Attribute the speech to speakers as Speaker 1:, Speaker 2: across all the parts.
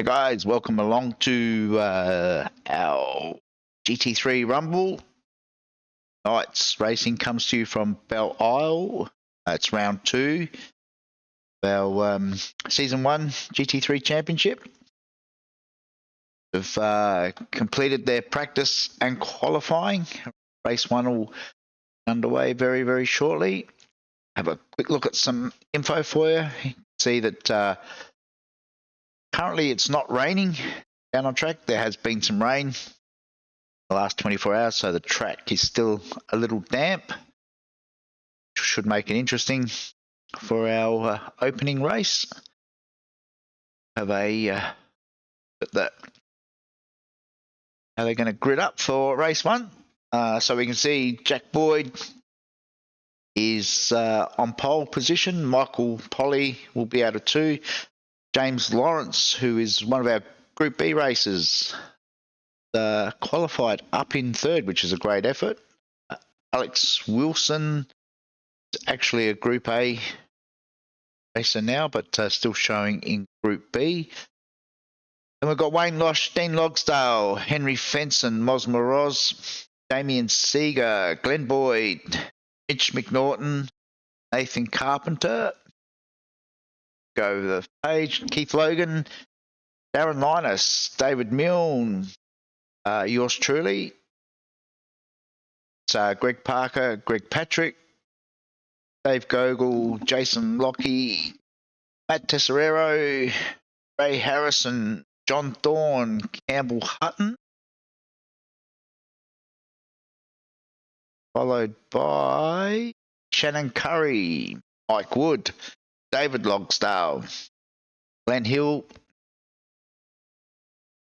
Speaker 1: Guys, welcome along to our GT3 Rumble. Tonight's racing comes to you from Belle. It's round 2 of our Season 1 GT3 Championship. They've completed their practice and qualifying. Race 1 will be underway very, very shortly. Have a quick look at some info for you. You can see that currently it's not raining down on track. There has been some rain the last 24 hours, so the track is still a little damp. Should make it interesting for our opening race. Have a at that how they're going to grid up for race 1. So we can see Jack Boyd is on pole position. Michael Polly will be out of 2. James Lawrence, who is one of our Group B racers, qualified up in 3rd, which is a great effort. Alex Wilson is actually a Group A racer now, but still showing in Group B. And we've got Wayne Losh, Dean Logsdale, Henry Fenson, Mos Moroz, Damien Seeger, Glenn Boyd, Mitch McNaughton, Nathan Carpenter. Go the page. Keith Logan, Darren Linus, David Milne, yours truly. It's Greg Parker, Greg Patrick, Dave Gogol, Jason Lockie, Matt Tesserero, Ray Harrison, John Thorne, Campbell Hutton. Followed by Shannon Curry, Mike Wood, David Logsdale, Glenn Hill,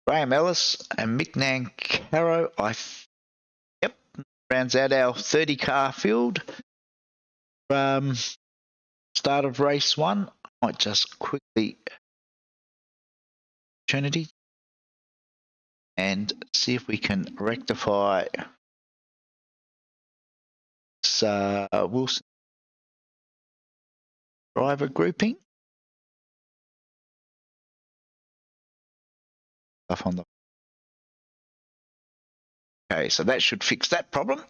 Speaker 1: Graham Ellis, and Mick Nancaro. Yep, rounds out our 30-car field. Start of race 1. I might just quickly opportunity and see if we can rectify Wilson driver grouping. Stuff on the okay, so that should fix that problem.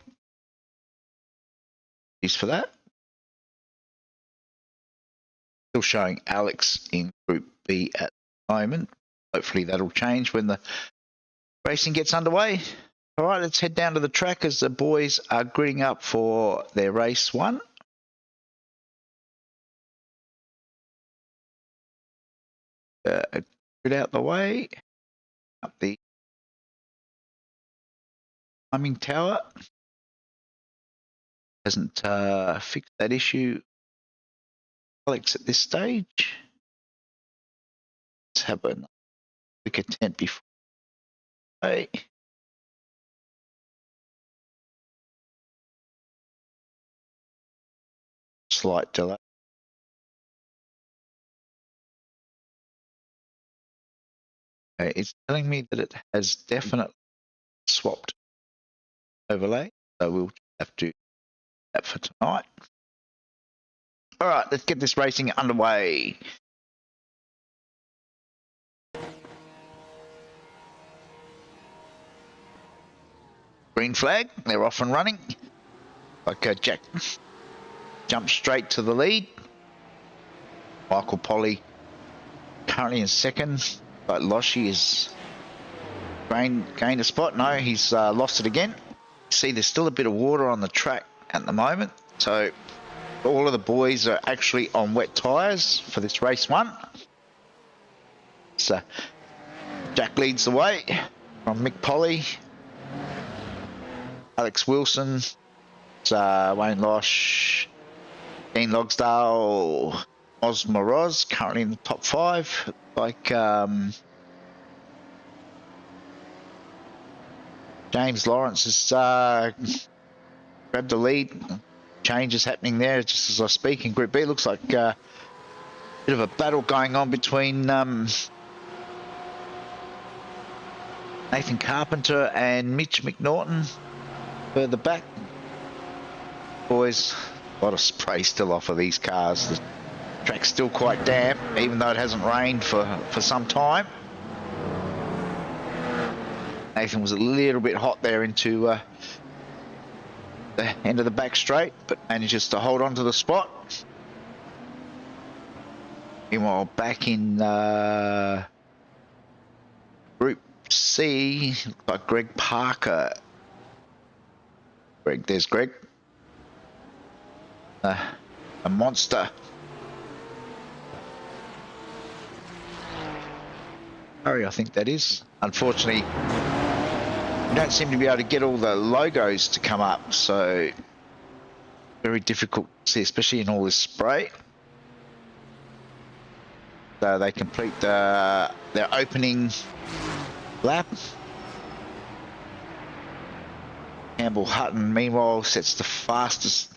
Speaker 1: Is for that. Still showing Alex in Group B at the moment. Hopefully that'll change when the racing gets underway. All right, let's head down to the track as the boys are gridding up for their race 1. Grid out the way, up the timing tower. Hasn't fixed that issue, Alex, at this stage. Let's have a quick attempt before. Okay. Slight delay. Okay, it's telling me that it has definitely swapped overlay, so we'll have to do that for tonight. All right, let's get this racing underway. Green flag, they're off and running. Like Jack jumps straight to the lead. Michael Polly currently in 2nd, but Loshi is gained a spot. No, he's lost it again. See, there's still a bit of water on the track at the moment, so all of the boys are actually on wet tyres for this race 1. So Jack leads the way from Mick Polly, Alex Wilson, Wayne Losh, Dean Logsdale, Mos Moroz currently in the top 5. Like James Lawrence has grabbed the lead. Changes happening there just as I speak in Group B. Looks like a bit of a battle going on between Nathan Carpenter and Mitch McNaughton further back. Boys, a lot of spray still off of these cars. The track's still quite damp, even though it hasn't rained for some time. Nathan was a little bit hot there into the end of the back straight, but manages to hold on to the spot. Meanwhile, back in Group C, looks like Greg Parker. There's Greg. A monster. Harry, I think that is. Unfortunately, we don't seem to be able to get all the logos to come up, so very difficult to see, especially in all this spray. So they complete their opening lap. Campbell Hutton, meanwhile, sets the fastest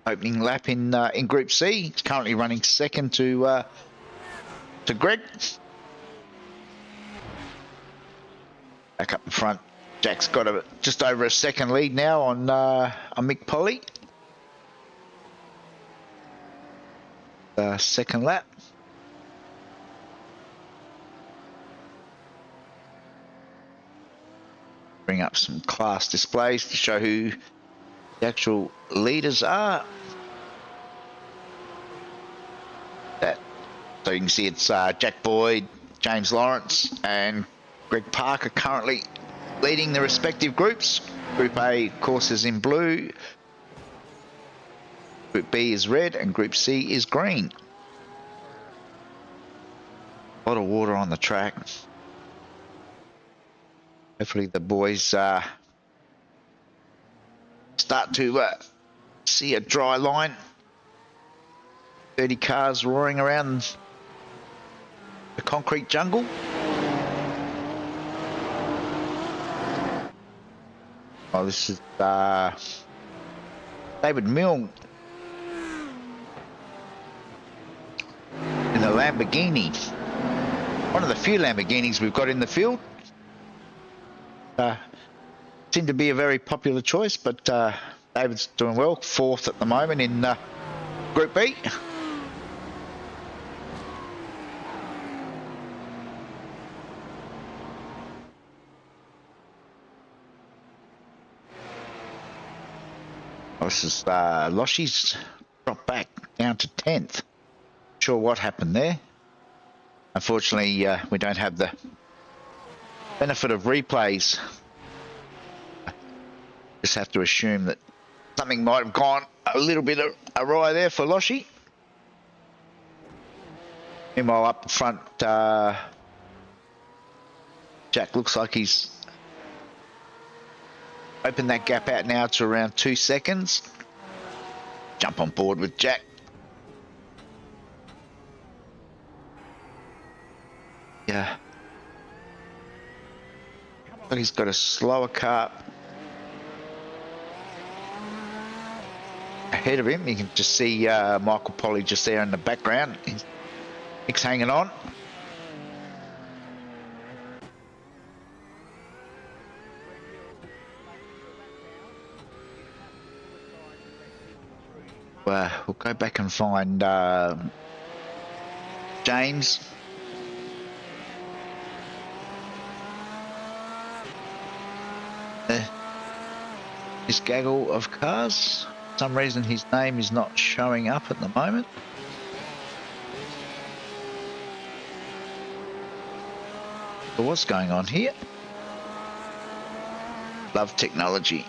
Speaker 1: opening lap in Group C. He's currently running second to Greg. Back up in front, Jack's got just over a second lead now on Mick Polly. Second lap. Bring up some class displays to show who the actual leaders are. So you can see it's Jack Boyd, James Lawrence, and Greg Parker currently leading the respective groups. Group A, of course, is in blue. Group B is red, and Group C is green. A lot of water on the track. Hopefully the boys start to see a dry line. 30 cars roaring around the concrete jungle. Oh, this is David Milne in the Lamborghini. One of the few Lamborghinis we've got in the field. Seemed to be a very popular choice, but David's doing well. Fourth at the moment in Group B. This is Loshy's dropped back down to 10th. Not sure what happened there. Unfortunately, we don't have the benefit of replays. Just have to assume that something might have gone a little bit awry there for Loshy. Meanwhile, up front, Jack looks like he's opened that gap out now to around 2 seconds. Jump on board with Jack. Yeah. But he's got a slower car ahead of him. You can just see Michael Polly just there in the background. He's hanging on. We'll go back and find James. This gaggle of cars. For some reason his name is not showing up at the moment. But what's going on here? Love technology.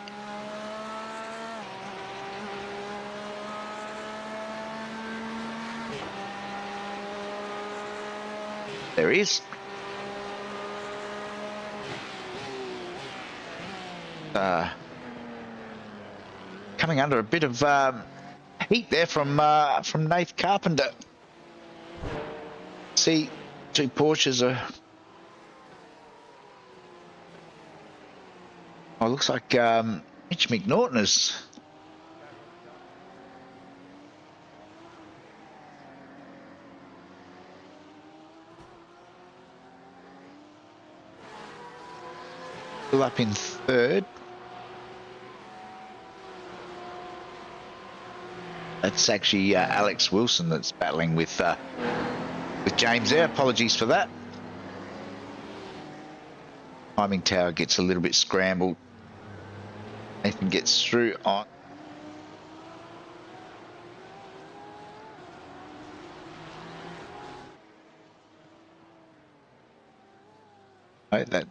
Speaker 1: There he is. Coming under a bit of heat there from Nath Carpenter. See, two Porsches are. Oh, it looks like Mitch McNaughton is. Still up in third. That's actually Alex Wilson that's battling with James there. Apologies for that. Timing tower gets a little bit scrambled. Nathan gets through on. Oh, that.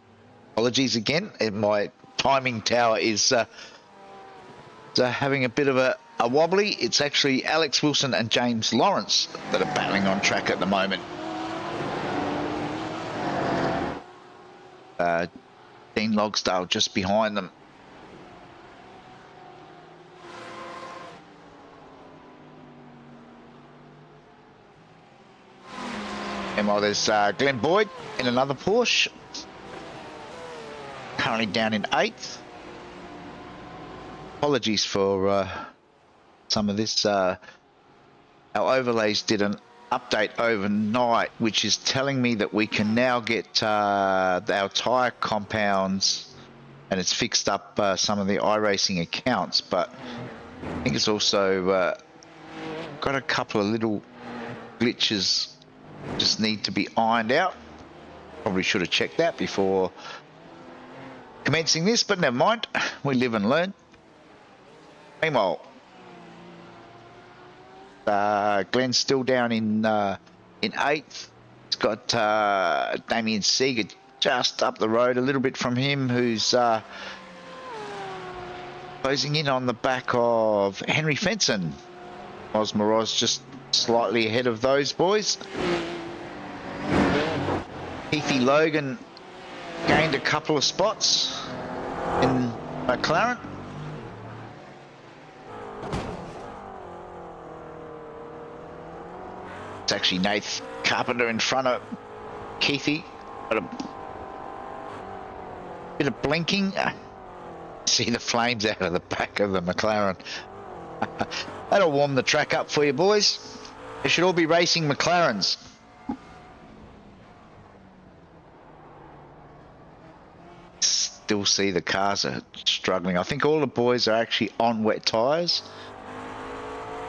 Speaker 1: Apologies again. My timing tower is having a bit of a wobbly. It's actually Alex Wilson and James Lawrence that are battling on track at the moment. Dean Logsdale just behind them. And while there's Glenn Boyd in another Porsche, currently down in 8th. Apologies for some of this. Our overlays did an update overnight, which is telling me that we can now get our tyre compounds, and it's fixed up some of the iRacing accounts, but I think it's also got a couple of little glitches just need to be ironed out. Probably should have checked that before commencing this, but never mind. We live and learn. Meanwhile, Glenn's still down in 8th. He's got Damien Seeger just up the road a little bit from him, who's closing in on the back of Henry Fenson. Osmoroz just slightly ahead of those boys. Heathy Logan gained a couple of spots in McLaren. It's actually Nath Carpenter in front of Keithy. Got a bit of blinking. See the flames out of the back of the McLaren. That'll warm the track up for you boys. They should all be racing McLarens. Still see the cars are struggling. I think all the boys are actually on wet tyres.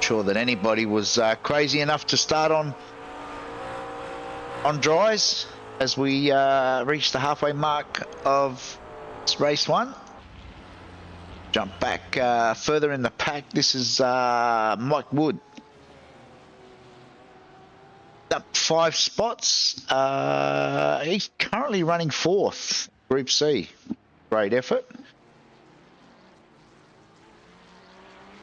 Speaker 1: Sure that anybody was crazy enough to start on dries as we reach the halfway mark of race 1. Jump back further in the pack. This is Mike Wood. Up 5 spots. He's currently running 4th, Group C. Great effort.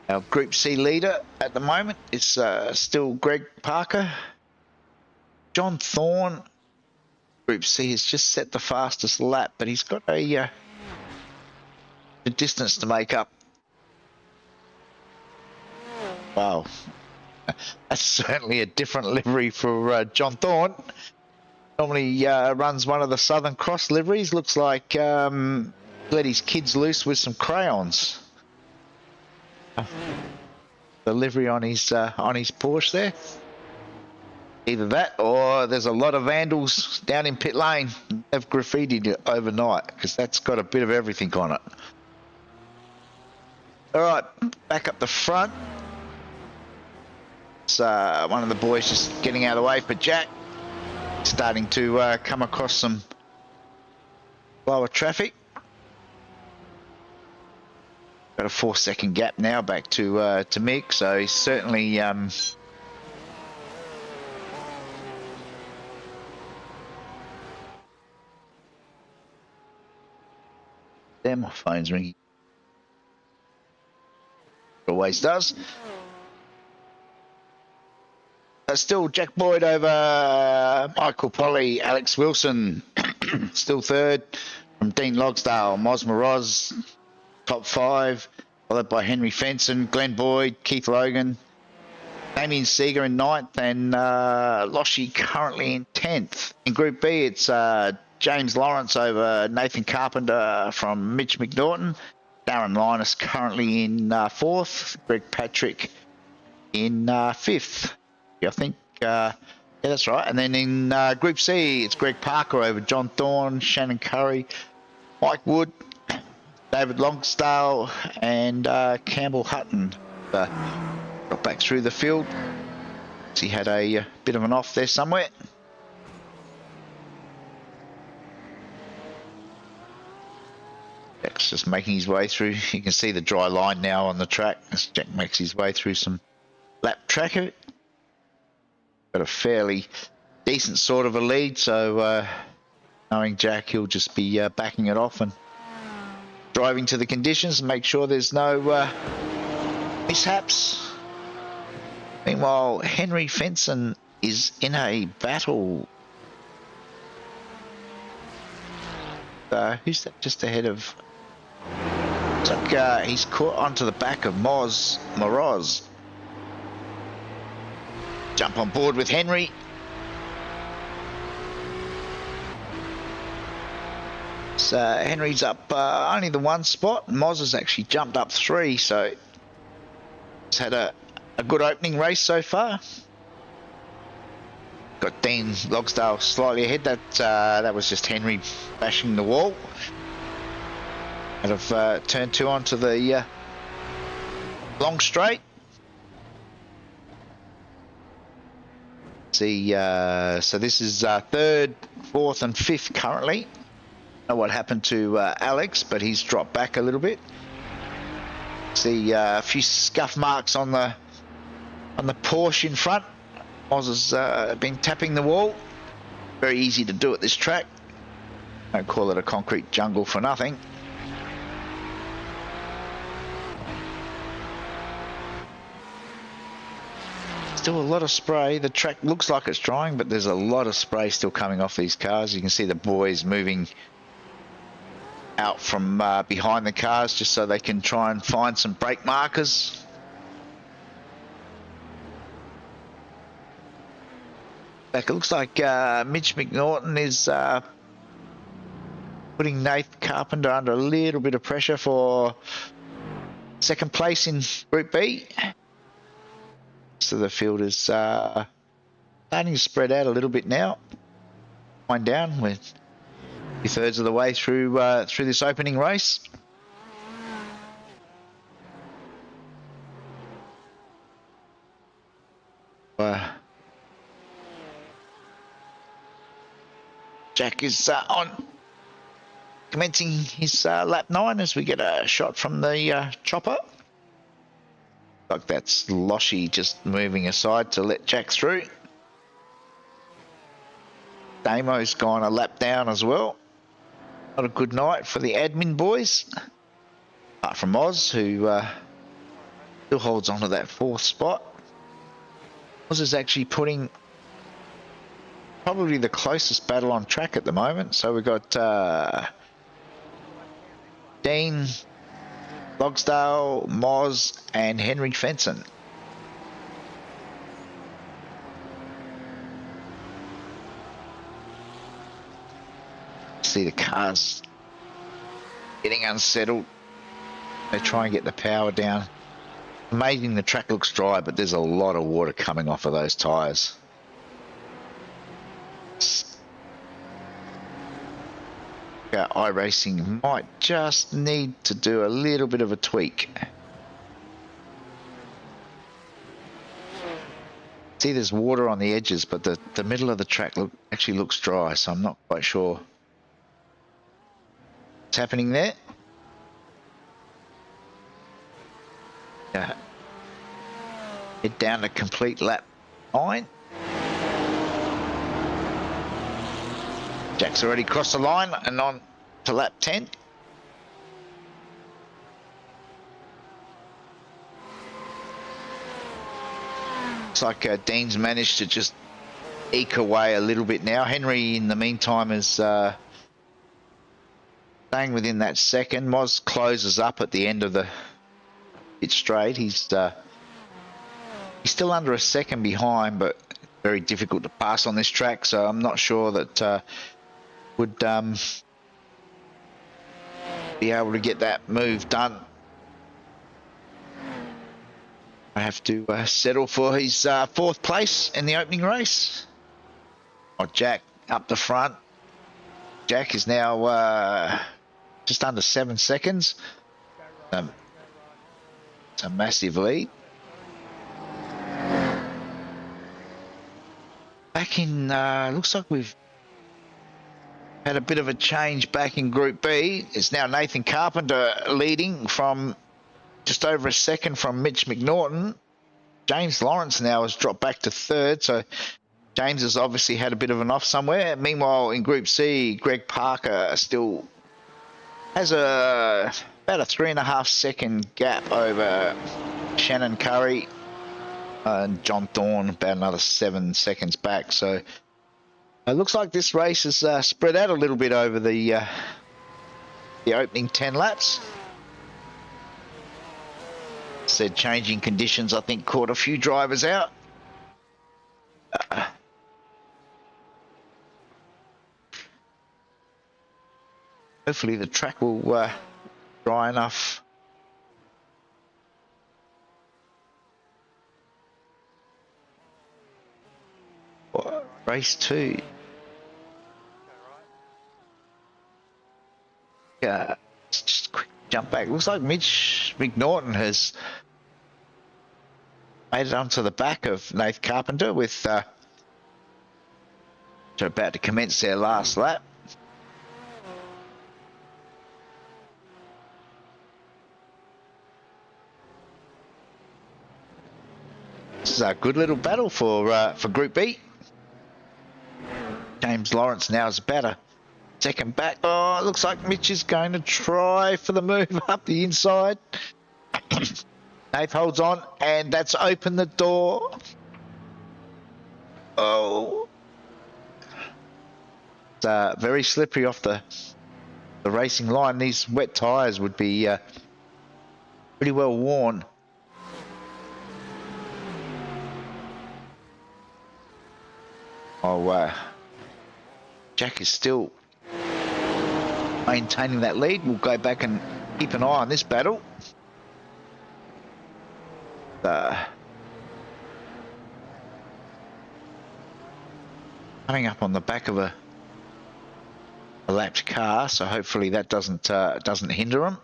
Speaker 1: Our Group C leader at the moment is still Greg Parker. John Thorne, Group C, has just set the fastest lap, but he's got a distance to make up. Wow. That's certainly a different livery for John Thorne. Normally runs one of the Southern Cross liveries. Looks like let his kids loose with some crayons. The livery on his Porsche there. Either that, or there's a lot of vandals down in pit lane have graffitied it overnight, because that's got a bit of everything on it. All right, back up the front. It's one of the boys just getting out of the way for Jack. Starting to come across some lower traffic. Got a 4-second gap now back to Mick, so he's certainly there. My phone's ringing. It always does. Still Jack Boyd over Michael Polly, Alex Wilson still 3rd from Dean Logsdale, Mosmoroz top 5, followed by Henry Fenson, Glenn Boyd, Keith Logan, Damien Seeger in 9th, and Loshi currently in 10th. In Group B, it's James Lawrence over Nathan Carpenter from Mitch McNaughton, Darren Linus currently in 4th, Greg Patrick in 5th. I think, yeah, that's right. And then in Group C, it's Greg Parker over John Thorne, Shannon Curry, Mike Wood, David Longsdale, and Campbell Hutton. Got back through the field. He had a bit of an off there somewhere. Jack's just making his way through. You can see the dry line now on the track as Jack makes his way through some lap tracker. Got a fairly decent sort of a lead, so knowing Jack, he'll just be backing it off and driving to the conditions and make sure there's no mishaps. Meanwhile, Henry Fenson is in a battle. Who's that just ahead of? It's like he's caught onto the back of Moroz. Jump on board with Henry. So Henry's up only the one spot. Moz has actually jumped up 3, so he's had a good opening race so far. Got Dean Logsdale slightly ahead. That was just Henry bashing the wall out of turn 2 onto the long straight. See, so this is 3rd, 4th, and 5th currently. Don't know what happened to Alex, but he's dropped back a little bit. See a few scuff marks on the Porsche in front. Oz has been tapping the wall. Very easy to do at this track. Don't call it a concrete jungle for nothing. Still a lot of spray. The track looks like it's drying, but there's a lot of spray still coming off these cars. You can see the boys moving out from behind the cars just so they can try and find some brake markers. It looks like Mitch McNaughton is putting Nath Carpenter under a little bit of pressure for 2nd place in Group B. So the field is starting to spread out a little bit now. Wind down. We're 2/3 of the way through this opening race. Jack is on commencing his lap 9 as we get a shot from the chopper. Like that's Loshy just moving aside to let Jack through. Damo's gone a lap down as well. Not a good night for the admin boys. Apart from Oz, who still holds on to that 4th spot. Oz is actually putting probably the closest battle on track at the moment. So we've got Dean Logsdale, Moz, and Henry Fenson. See the cars getting unsettled. They try and get the power down. Amazing the track looks dry, but there's a lot of water coming off of those tyres. iRacing might just need to do a little bit of a tweak. See, there's water on the edges, but the middle of the track actually looks dry, so I'm not quite sure what's happening there. Head down to complete lap 9. Jack's already crossed the line and on to lap 10. Looks like Dean's managed to just eke away a little bit now. Henry, in the meantime, is staying within that 2nd. Moz closes up at the end of the pit straight. He's still under a 2nd behind, but very difficult to pass on this track, so I'm not sure that would be able to get that move done. I have to settle for his 4th place in the opening race. Oh, Jack up the front. Jack is now just under 7 seconds. It's a massive lead. Back in, looks like we've had a bit of a change back in Group B. It's now Nathan Carpenter leading from just over a second from Mitch McNaughton. James Lawrence now has dropped back to third, so James has obviously had a bit of an off somewhere. Meanwhile, in Group C, Greg Parker still has about a 3.5 second gap over Shannon Curry and John Thorne, about another 7 seconds back. So it looks like this race is spread out a little bit over the opening 10 laps. Said changing conditions, I think, caught a few drivers out. Hopefully the track will dry enough. Race 2. Yeah, just quick jump back. Looks like Mitch McNaughton has made it onto the back of Nath Carpenter with they're about to commence their last lap. This is a good little battle for Group B. James Lawrence now is about a second back. Oh, it looks like Mitch is going to try for the move up the inside. Nath holds on, and that's opened the door. Oh. It's very slippery off the racing line. These wet tyres would be pretty well worn. Oh, Jack is still maintaining that lead. We'll go back and keep an eye on this battle. Coming up on the back of a lapped car, so hopefully that doesn't hinder them.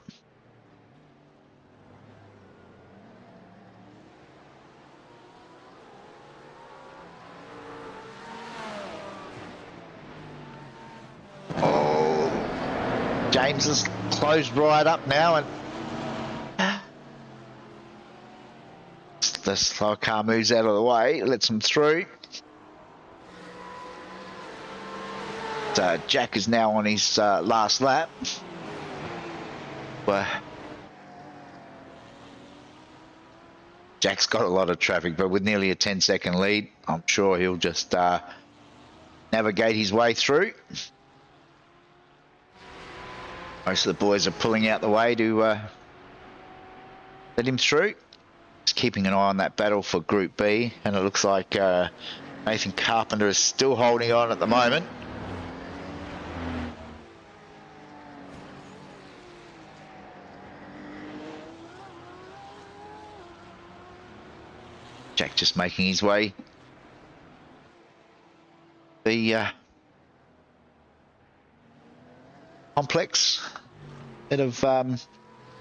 Speaker 1: James has closed right up now, and the slow car moves out of the way, lets them through. Jack is now on his last lap. Jack's got a lot of traffic, but with nearly a 10-second lead, I'm sure he'll just navigate his way through. Most of the boys are pulling out the way to let him through. Just keeping an eye on that battle for Group B, and it looks like Nathan Carpenter is still holding on at the moment. Jack just making his way. The complex bit of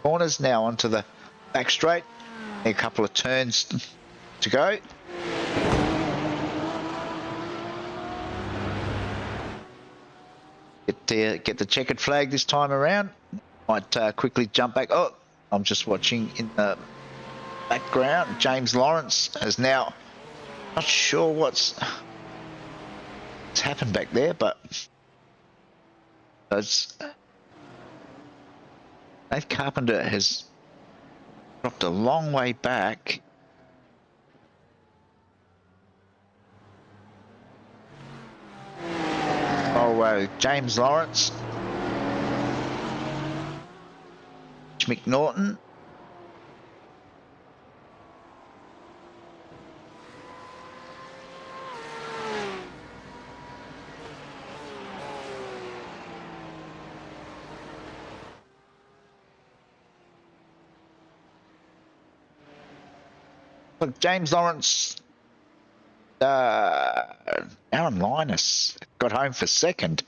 Speaker 1: corners now onto the back straight. A couple of turns to go. Get the checkered flag this time around. Might quickly jump back. Oh, I'm just watching in the background. James Lawrence has now, not sure what's happened back there, but Nath Carpenter has dropped a long way back. Oh, James Lawrence, McNaughton. Look, James Lawrence, Aaron Linus got home for second.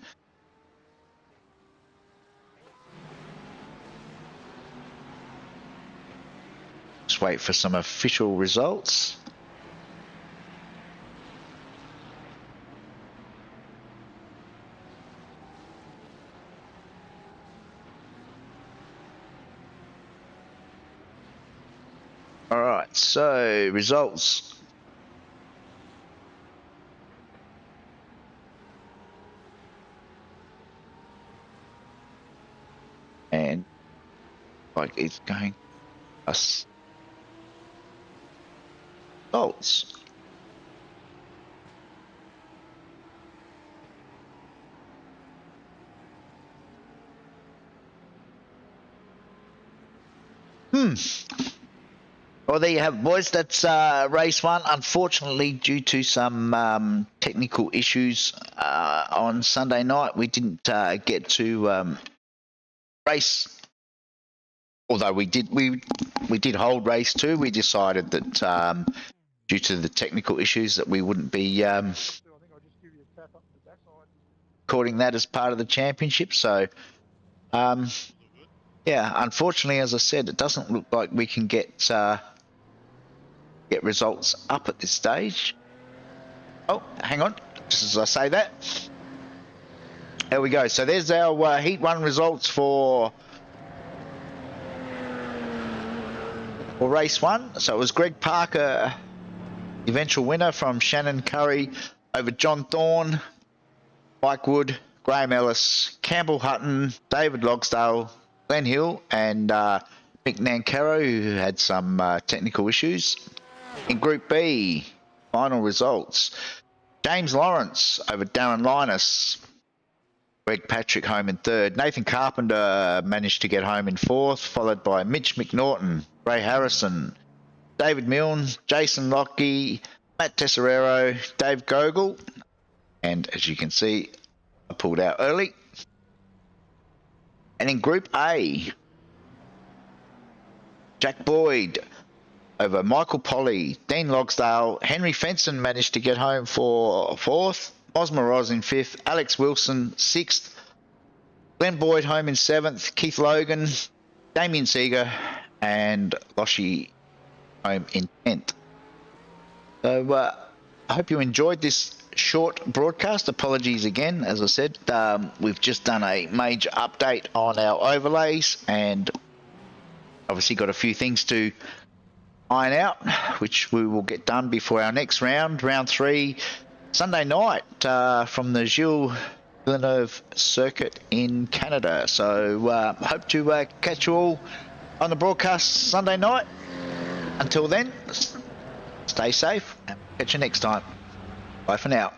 Speaker 1: Just wait for some official results. All right, so results. And like it's going us results. Well, there you have it, boys. That's race one. Unfortunately, due to some technical issues on Sunday night, we didn't get to race. Although we did hold race two. We decided that due to the technical issues that we wouldn't be recording that as part of the championship. So, yeah, unfortunately, as I said, it doesn't look like we can get results up at this stage. Oh, hang on. Just as I say that. There we go. So there's our Heat 1 results for race one. So it was Greg Parker, eventual winner, from Shannon Curry over John Thorne, Mike Wood, Graham Ellis, Campbell Hutton, David Logsdale, Glenn Hill, and Mick Nancaro, who had some technical issues. In Group B, final results. James Lawrence over Darren Linus. Greg Patrick home in third. Nathan Carpenter managed to get home in fourth, followed by Mitch McNaughton, Ray Harrison, David Milne, Jason Lockie, Matt Tesserero, Dave Gogol. And as you can see, I pulled out early. And in Group A, Jack Boyd over Michael Polly, Dean Logsdale, Henry Fenson managed to get home for fourth, Osmer Roz in fifth, Alex Wilson sixth, Glenn Boyd home in seventh, Keith Logan, Damien Seeger, and Loshi home in 10th. So I hope you enjoyed this short broadcast. Apologies again, as I said. We've just done a major update on our overlays and obviously got a few things to iron out, which we will get done before our next round, round 3, Sunday night from the Gilles Villeneuve circuit in Canada. So hope to catch you all on the broadcast Sunday night. Until then, stay safe and catch you next time. Bye for now.